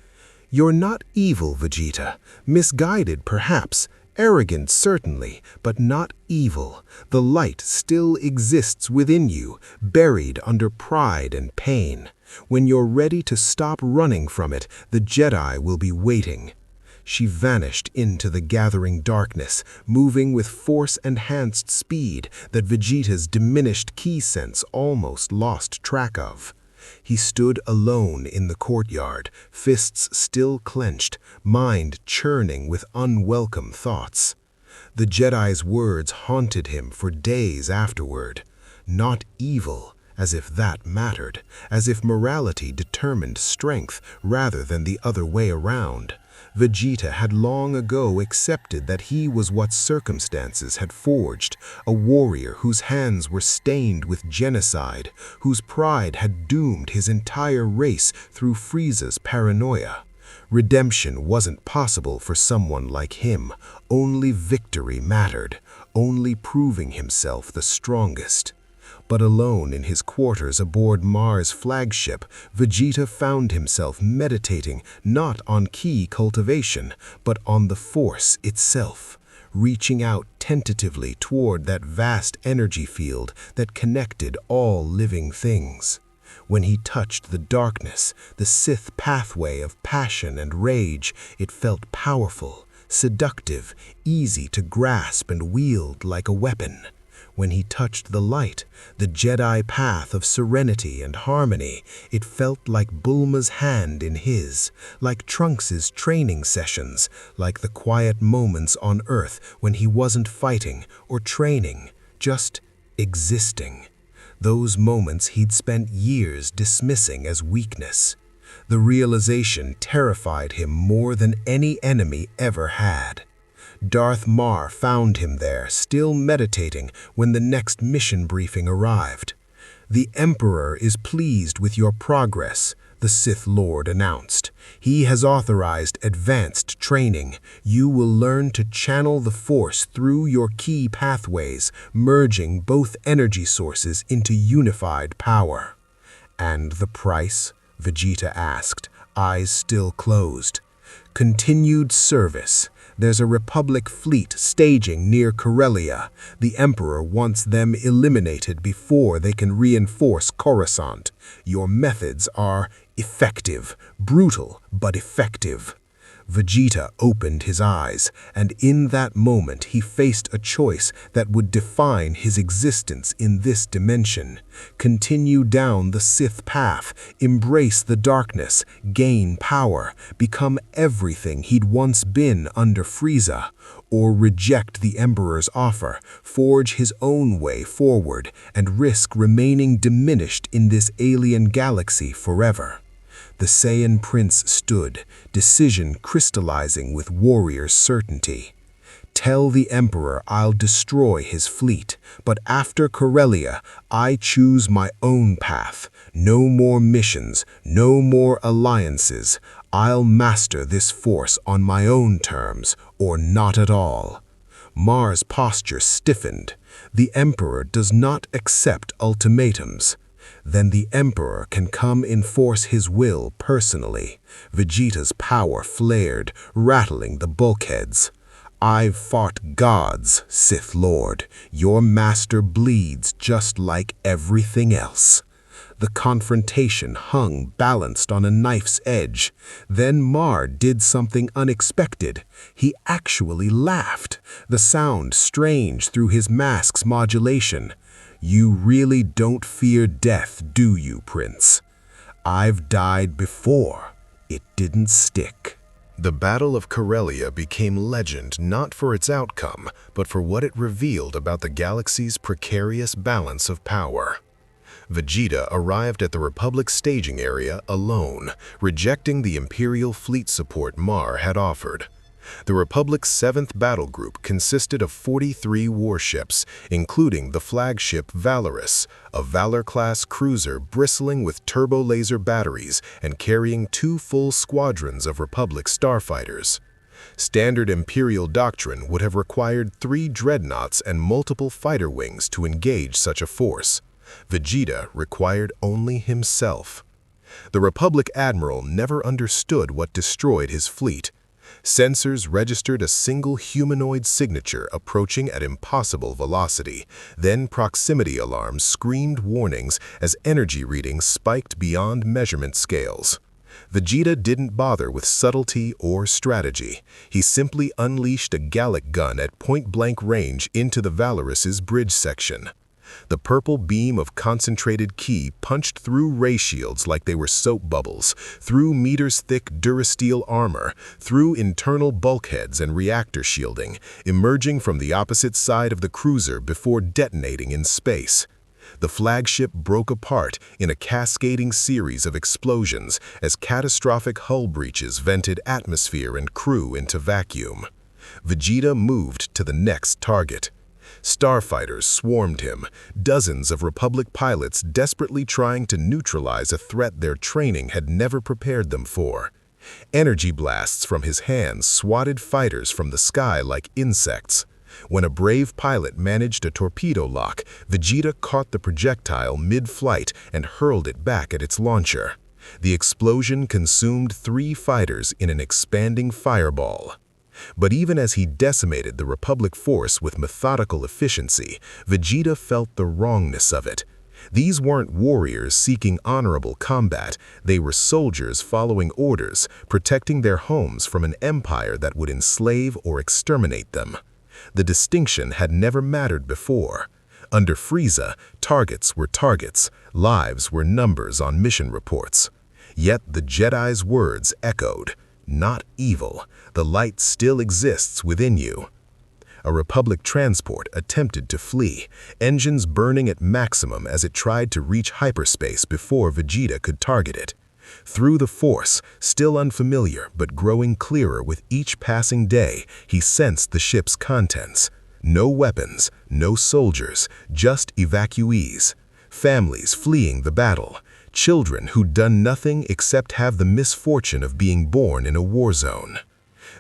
"You're not evil, Vegeta. Misguided, perhaps. Arrogant, certainly, but not evil. The light still exists within you, buried under pride and pain. When you're ready to stop running from it, the Jedi will be waiting." She vanished into the gathering darkness, moving with force-enhanced speed that Vegeta's diminished ki sense almost lost track of. He stood alone in the courtyard, fists still clenched, mind churning with unwelcome thoughts. The Jedi's words haunted him for days afterward. Not evil, as if that mattered, as if morality determined strength rather than the other way around. Vegeta had long ago accepted that he was what circumstances had forged, a warrior whose hands were stained with genocide, whose pride had doomed his entire race through Frieza's paranoia. Redemption wasn't possible for someone like him. Only victory mattered, only proving himself the strongest. But alone in his quarters aboard Mars' flagship, Vegeta found himself meditating not on ki cultivation, but on the Force itself, reaching out tentatively toward that vast energy field that connected all living things. When he touched the darkness, the Sith pathway of passion and rage, it felt powerful, seductive, easy to grasp and wield like a weapon. When he touched the light, the Jedi path of serenity and harmony, it felt like Bulma's hand in his, like Trunks' training sessions, like the quiet moments on Earth when he wasn't fighting or training, just existing. Those moments he'd spent years dismissing as weakness. The realization terrified him more than any enemy ever had. Darth Mar found him there, still meditating when the next mission briefing arrived. "The Emperor is pleased with your progress," the Sith Lord announced. "He has authorized advanced training. You will learn to channel the Force through your ki pathways, merging both energy sources into unified power." "And the price?" Vegeta asked, eyes still closed. "Continued service. There's a Republic fleet staging near Corellia. The Emperor wants them eliminated before they can reinforce Coruscant. Your methods are effective, brutal but effective." Vegeta opened his eyes, and in that moment he faced a choice that would define his existence in this dimension. Continue down the Sith path, embrace the darkness, gain power, become everything he'd once been under Frieza, or reject the Emperor's offer, forge his own way forward, and risk remaining diminished in this alien galaxy forever. The Saiyan Prince stood, decision crystallizing with warrior certainty. "Tell the Emperor I'll destroy his fleet, but after Corellia, I choose my own path. No more missions, no more alliances. I'll master this Force on my own terms, or not at all." Mar's posture stiffened. The Emperor does not accept ultimatums. Then the Emperor can come enforce his will personally. Vegeta's power flared, rattling the bulkheads. "I've fought gods, Sith Lord. Your master bleeds just like everything else." The confrontation hung balanced on a knife's edge. Then Mar did something unexpected. He actually laughed, the sound strange through his mask's modulation. "You really don't fear death, do you, Prince? I've died before. It didn't stick." The Battle of Corellia became legend not for its outcome, but for what it revealed about the galaxy's precarious balance of power. Vegeta arrived at the Republic's staging area alone, rejecting the Imperial fleet support Mar had offered. The Republic's 7th Battle Group consisted of 43 warships, including the flagship Valorous, a Valor-class cruiser bristling with turbo-laser batteries and carrying 2 full squadrons of Republic starfighters. Standard Imperial doctrine would have required 3 dreadnoughts and multiple fighter wings to engage such a force. Vegeta required only himself. The Republic Admiral never understood what destroyed his fleet. Sensors registered a single humanoid signature approaching at impossible velocity. Then proximity alarms screamed warnings as energy readings spiked beyond measurement scales. Vegeta didn't bother with subtlety or strategy. He simply unleashed a Gallic gun at point-blank range into the Valorous's bridge section. The purple beam of concentrated ki punched through ray shields like they were soap bubbles, through meters-thick Durasteel armor, through internal bulkheads and reactor shielding, emerging from the opposite side of the cruiser before detonating in space. The flagship broke apart in a cascading series of explosions as catastrophic hull breaches vented atmosphere and crew into vacuum. Vegeta moved to the next target. Starfighters swarmed him, dozens of Republic pilots desperately trying to neutralize a threat their training had never prepared them for. Energy blasts from his hands swatted fighters from the sky like insects. When a brave pilot managed a torpedo lock, Vegeta caught the projectile mid-flight and hurled it back at its launcher. The explosion consumed 3 fighters in an expanding fireball. But even as he decimated the Republic force with methodical efficiency, Vegeta felt the wrongness of it. These weren't warriors seeking honorable combat, they were soldiers following orders, protecting their homes from an empire that would enslave or exterminate them. The distinction had never mattered before. Under Frieza, targets were targets, lives were numbers on mission reports. Yet the Jedi's words echoed, "Not evil. The light still exists within you." A Republic transport attempted to flee, engines burning at maximum as it tried to reach hyperspace before Vegeta could target it. Through the Force, still unfamiliar but growing clearer with each passing day, he sensed the ship's contents. No weapons, no soldiers, just evacuees. Families fleeing the battle. Children who'd done nothing except have the misfortune of being born in a war zone.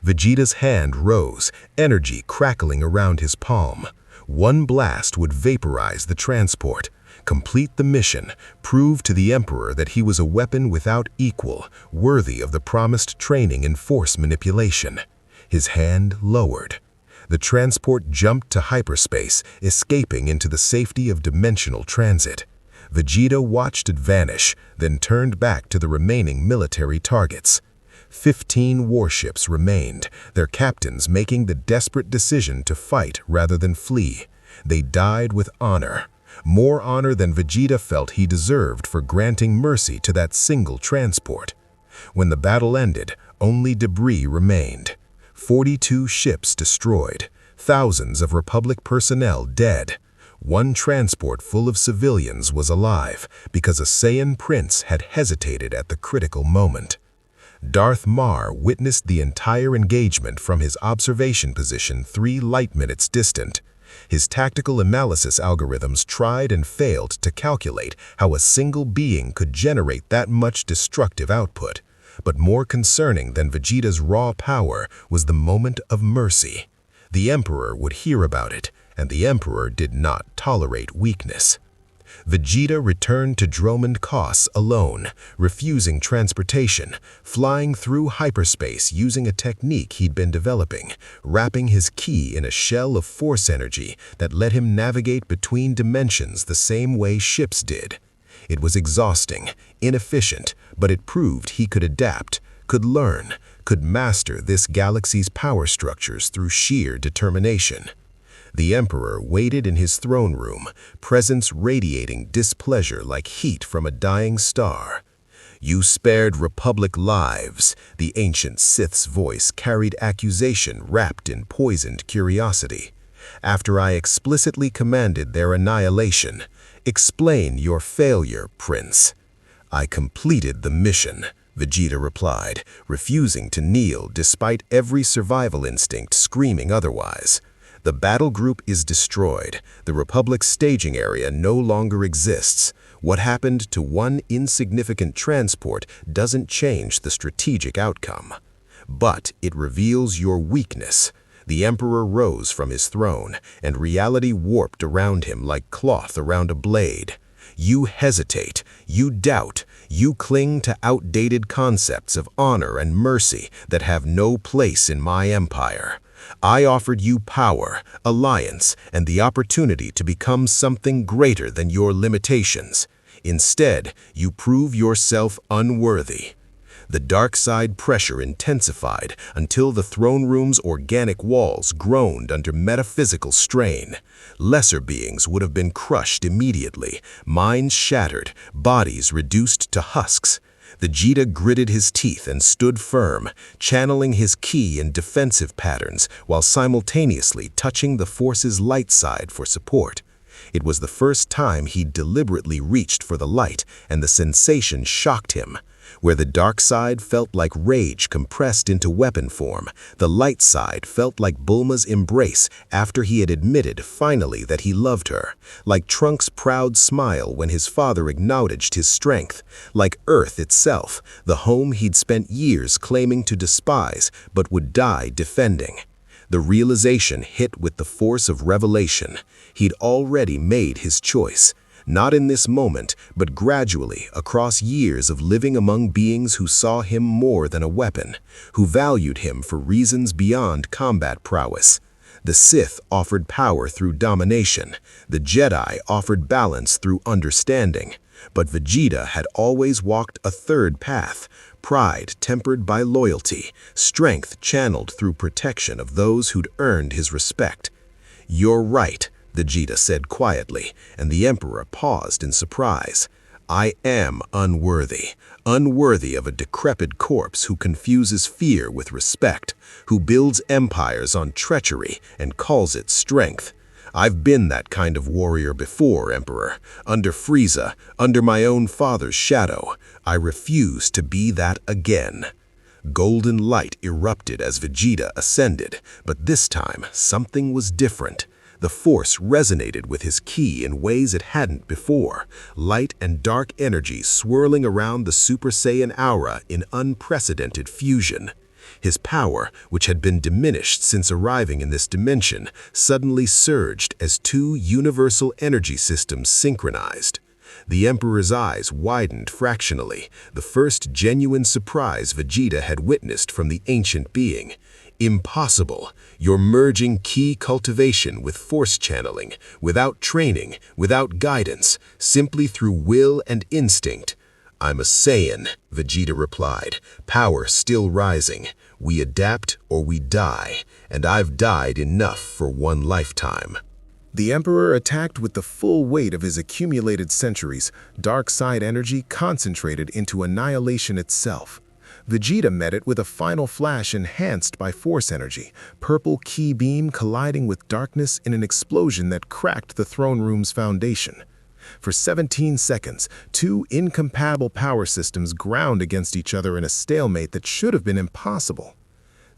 Vegeta's hand rose, energy crackling around his palm. One blast would vaporize the transport, complete the mission, prove to the Emperor that he was a weapon without equal, worthy of the promised training in force manipulation. His hand lowered. The transport jumped to hyperspace, escaping into the safety of dimensional transit. Vegeta watched it vanish, then turned back to the remaining military targets. 15 warships remained, their captains making the desperate decision to fight rather than flee. They died with honor. More honor than Vegeta felt he deserved for granting mercy to that single transport. When the battle ended, only debris remained. 42 ships destroyed, thousands of Republic personnel dead. One transport full of civilians was alive because a Saiyan Prince had hesitated at the critical moment. Darth Mar witnessed the entire engagement from his observation position 3 light minutes distant. His tactical analysis algorithms tried and failed to calculate how a single being could generate that much destructive output. But more concerning than Vegeta's raw power was the moment of mercy. The Emperor would hear about it, and the Emperor did not tolerate weakness. Vegeta returned to Dromund Kaas alone, refusing transportation, flying through hyperspace using a technique he'd been developing, wrapping his ki in a shell of force energy that let him navigate between dimensions the same way ships did. It was exhausting, inefficient, but it proved he could adapt, could learn, could master this galaxy's power structures through sheer determination. The Emperor waited in his throne room, presence radiating displeasure like heat from a dying star. You spared Republic lives. The ancient Sith's voice carried accusation wrapped in poisoned curiosity. After I explicitly commanded their annihilation, explain your failure, Prince. I completed the mission, Vegeta replied, refusing to kneel despite every survival instinct screaming otherwise. The battle group is destroyed. The Republic's staging area no longer exists. What happened to one insignificant transport doesn't change the strategic outcome. But it reveals your weakness. The Emperor rose from his throne, and reality warped around him like cloth around a blade. You hesitate, you doubt, you cling to outdated concepts of honor and mercy that have no place in my empire. I offered you power, alliance, and the opportunity to become something greater than your limitations. Instead, you prove yourself unworthy. The dark side pressure intensified until the throne room's organic walls groaned under metaphysical strain. Lesser beings would have been crushed immediately, minds shattered, bodies reduced to husks. Vegeta gritted his teeth and stood firm, channeling his ki in defensive patterns while simultaneously touching the Force's light side for support. It was the first time he'd deliberately reached for the light, and the sensation shocked him. Where the dark side felt like rage compressed into weapon form, the light side felt like Bulma's embrace after he had admitted finally that he loved her, like Trunks' proud smile when his father acknowledged his strength, like Earth itself, the home he'd spent years claiming to despise but would die defending. The realization hit with the force of revelation. He'd already made his choice. Not in this moment, but gradually across years of living among beings who saw him more than a weapon, who valued him for reasons beyond combat prowess. The Sith offered power through domination. The Jedi offered balance through understanding. But Vegeta had always walked a third path, pride tempered by loyalty, strength channeled through protection of those who'd earned his respect. "You're right," Vegeta said quietly, and the Emperor paused in surprise. "I am unworthy of a decrepit corpse who confuses fear with respect, who builds empires on treachery and calls it strength. I've been that kind of warrior before, Emperor, under Frieza, under my own father's shadow. I refuse to be that again." Golden light erupted as Vegeta ascended, but this time something was different. The Force resonated with his ki in ways it hadn't before, light and dark energy swirling around the Super Saiyan aura in unprecedented fusion. His power, which had been diminished since arriving in this dimension, suddenly surged as two universal energy systems synchronized. The Emperor's eyes widened fractionally, the first genuine surprise Vegeta had witnessed from the ancient being. "Impossible. You're merging ki cultivation with force channeling, without training, without guidance, simply through will and instinct." "I'm a Saiyan," Vegeta replied, power still rising. "We adapt or we die, and I've died enough for one lifetime." The Emperor attacked with the full weight of his accumulated centuries, dark side energy concentrated into annihilation itself. Vegeta met it with a final flash enhanced by force energy, purple ki beam colliding with darkness in an explosion that cracked the throne room's foundation. For 17 seconds, two incompatible power systems ground against each other in a stalemate that should have been impossible.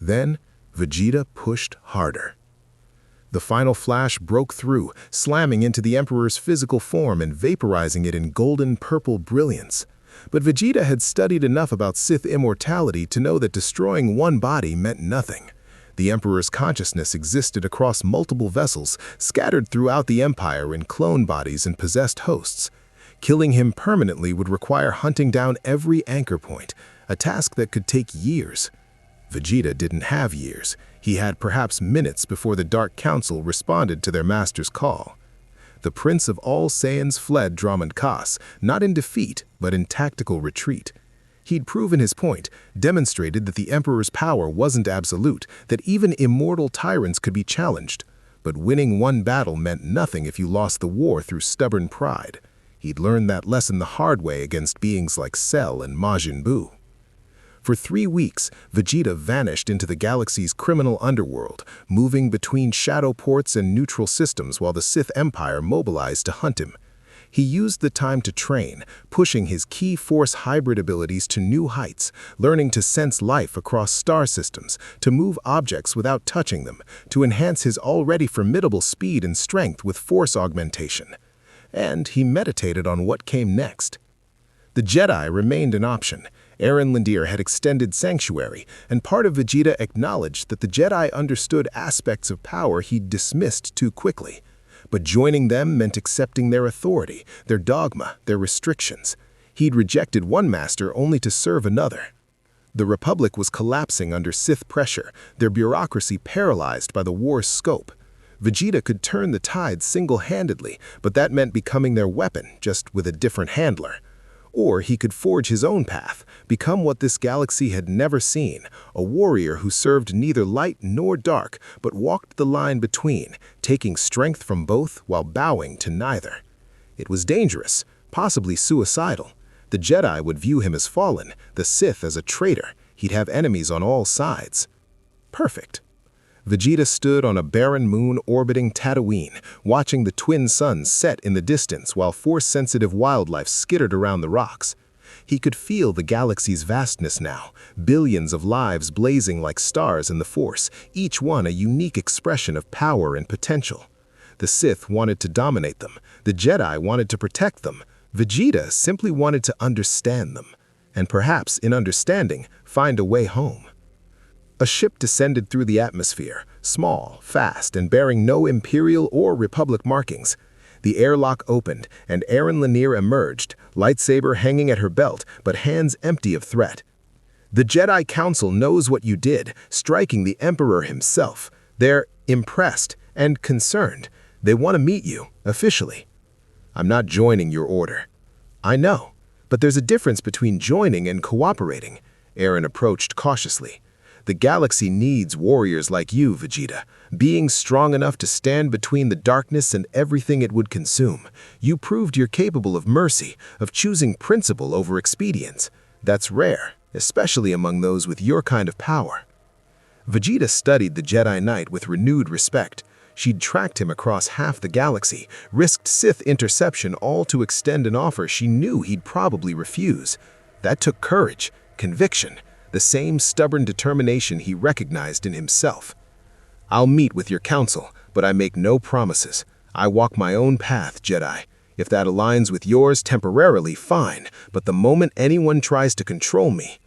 Then, Vegeta pushed harder. The final flash broke through, slamming into the Emperor's physical form and vaporizing it in golden-purple brilliance. But Vegeta had studied enough about Sith immortality to know that destroying one body meant nothing. The Emperor's consciousness existed across multiple vessels, scattered throughout the Empire in clone bodies and possessed hosts. Killing him permanently would require hunting down every anchor point, a task that could take years. Vegeta didn't have years. He had perhaps minutes before the Dark Council responded to their master's call. The Prince of All Saiyans fled Dromund Kaas, not in defeat, but in tactical retreat. He'd proven his point, demonstrated that the Emperor's power wasn't absolute, that even immortal tyrants could be challenged. But winning one battle meant nothing if you lost the war through stubborn pride. He'd learned that lesson the hard way against beings like Cell and Majin Buu. For 3 weeks, Vegeta vanished into the galaxy's criminal underworld, moving between shadow ports and neutral systems while the Sith Empire mobilized to hunt him. He used the time to train, pushing his key force hybrid abilities to new heights, learning to sense life across star systems, to move objects without touching them, to enhance his already formidable speed and strength with force augmentation. And he meditated on what came next. The Jedi remained an option. Aaron Lindier had extended sanctuary, and part of Vegeta acknowledged that the Jedi understood aspects of power he'd dismissed too quickly. But joining them meant accepting their authority, their dogma, their restrictions. He'd rejected one master only to serve another. The Republic was collapsing under Sith pressure, their bureaucracy paralyzed by the war's scope. Vegeta could turn the tide single-handedly, but that meant becoming their weapon, just with a different handler. Or he could forge his own path, become what this galaxy had never seen, a warrior who served neither light nor dark, but walked the line between, taking strength from both while bowing to neither. It was dangerous, possibly suicidal. The Jedi would view him as fallen, the Sith as a traitor. He'd have enemies on all sides. Perfect. Vegeta stood on a barren moon orbiting Tatooine, watching the twin suns set in the distance while force-sensitive wildlife skittered around the rocks. He could feel the galaxy's vastness now, billions of lives blazing like stars in the Force, each one a unique expression of power and potential. The Sith wanted to dominate them, the Jedi wanted to protect them, Vegeta simply wanted to understand them, and perhaps, in understanding, find a way home. A ship descended through the atmosphere, small, fast, and bearing no Imperial or Republic markings. The airlock opened, and Aaron Lanier emerged, lightsaber hanging at her belt, but hands empty of threat. The Jedi Council knows what you did, striking the Emperor himself. They're impressed and concerned. They want to meet you, officially. I'm not joining your order. I know, but there's a difference between joining and cooperating. Aaron approached cautiously. The galaxy needs warriors like you, Vegeta, beings strong enough to stand between the darkness and everything it would consume. You proved you're capable of mercy, of choosing principle over expedience. That's rare, especially among those with your kind of power. Vegeta studied the Jedi Knight with renewed respect. She'd tracked him across half the galaxy, risked Sith interception all to extend an offer she knew he'd probably refuse. That took courage, conviction, the same stubborn determination he recognized in himself. I'll meet with your council, but I make no promises. I walk my own path, Jedi. If that aligns with yours temporarily, fine, but the moment anyone tries to control me,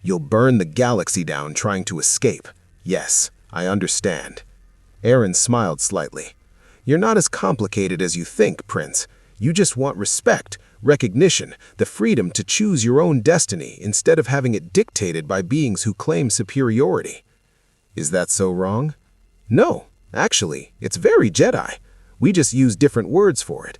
you'll burn the galaxy down trying to escape. Yes, I understand. Aaron smiled slightly. You're not as complicated as you think, Prince. You just want respect, recognition, the freedom to choose your own destiny instead of having it dictated by beings who claim superiority. Is that so wrong? No, actually, it's very Jedi. We just use different words for it.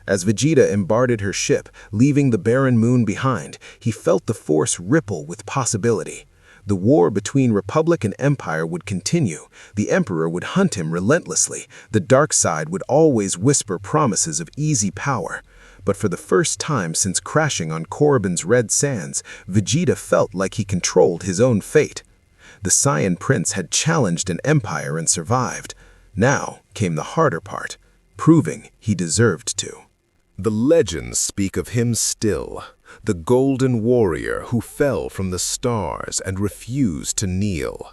As Vegeta embarked her ship, leaving the barren moon behind, he felt the Force ripple with possibility. The war between Republic and Empire would continue. The Emperor would hunt him relentlessly. The dark side would always whisper promises of easy power. But for the first time since crashing on Korriban's red sands, Vegeta felt like he controlled his own fate. The Saiyan Prince had challenged an empire and survived. Now came the harder part, proving he deserved to. The legends speak of him still, the golden warrior who fell from the stars and refused to kneel.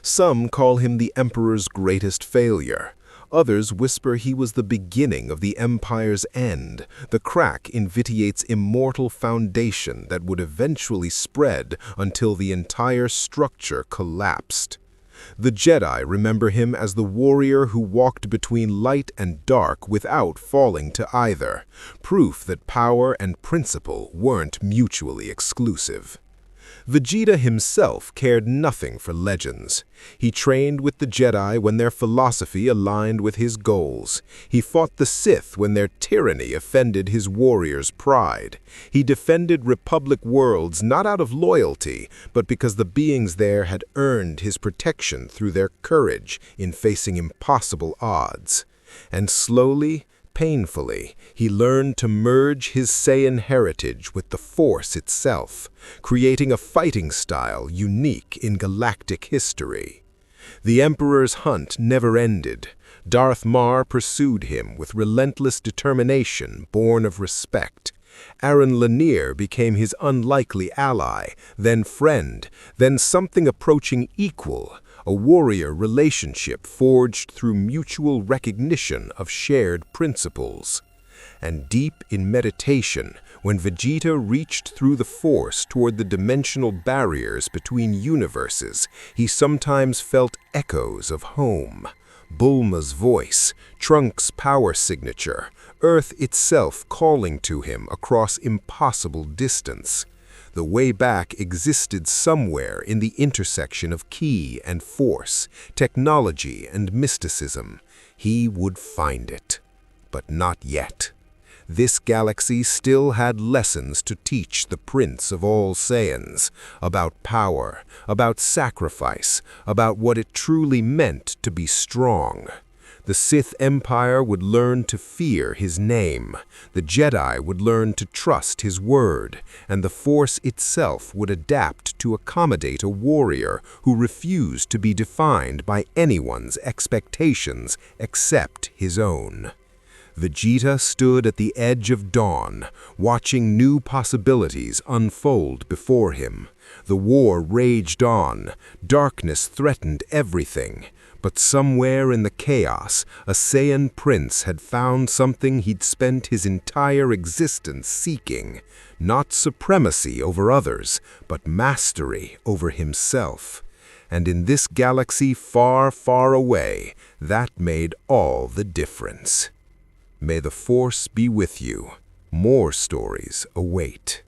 Some call him the Emperor's greatest failure. Others whisper he was the beginning of the Empire's end, the crack in Vitiate's immortal foundation that would eventually spread until the entire structure collapsed. The Jedi remember him as the warrior who walked between light and dark without falling to either, proof that power and principle weren't mutually exclusive. Vegeta himself cared nothing for legends. He trained with the Jedi when their philosophy aligned with his goals. He fought the Sith when their tyranny offended his warrior's pride. He defended Republic worlds not out of loyalty, but because the beings there had earned his protection through their courage in facing impossible odds. And slowly, painfully, he learned to merge his Saiyan heritage with the Force itself, creating a fighting style unique in galactic history. The Emperor's hunt never ended. Darth Maul pursued him with relentless determination born of respect. Aaron Lanier became his unlikely ally, then friend, then something approaching equal, a warrior relationship forged through mutual recognition of shared principles. And deep in meditation, when Vegeta reached through the Force toward the dimensional barriers between universes, he sometimes felt echoes of home. Bulma's voice, Trunks' power signature, Earth itself calling to him across impossible distance. The way back existed somewhere in the intersection of Ki and Force, technology and mysticism. He would find it. But not yet. This galaxy still had lessons to teach the Prince of All Saiyans about power, about sacrifice, about what it truly meant to be strong. The Sith Empire would learn to fear his name, the Jedi would learn to trust his word, and the Force itself would adapt to accommodate a warrior who refused to be defined by anyone's expectations except his own. Vegeta stood at the edge of dawn, watching new possibilities unfold before him. The war raged on, darkness threatened everything. But somewhere in the chaos, a Saiyan Prince had found something he'd spent his entire existence seeking. Not supremacy over others, but mastery over himself. And in this galaxy far, far away, that made all the difference. May the Force be with you. More stories await.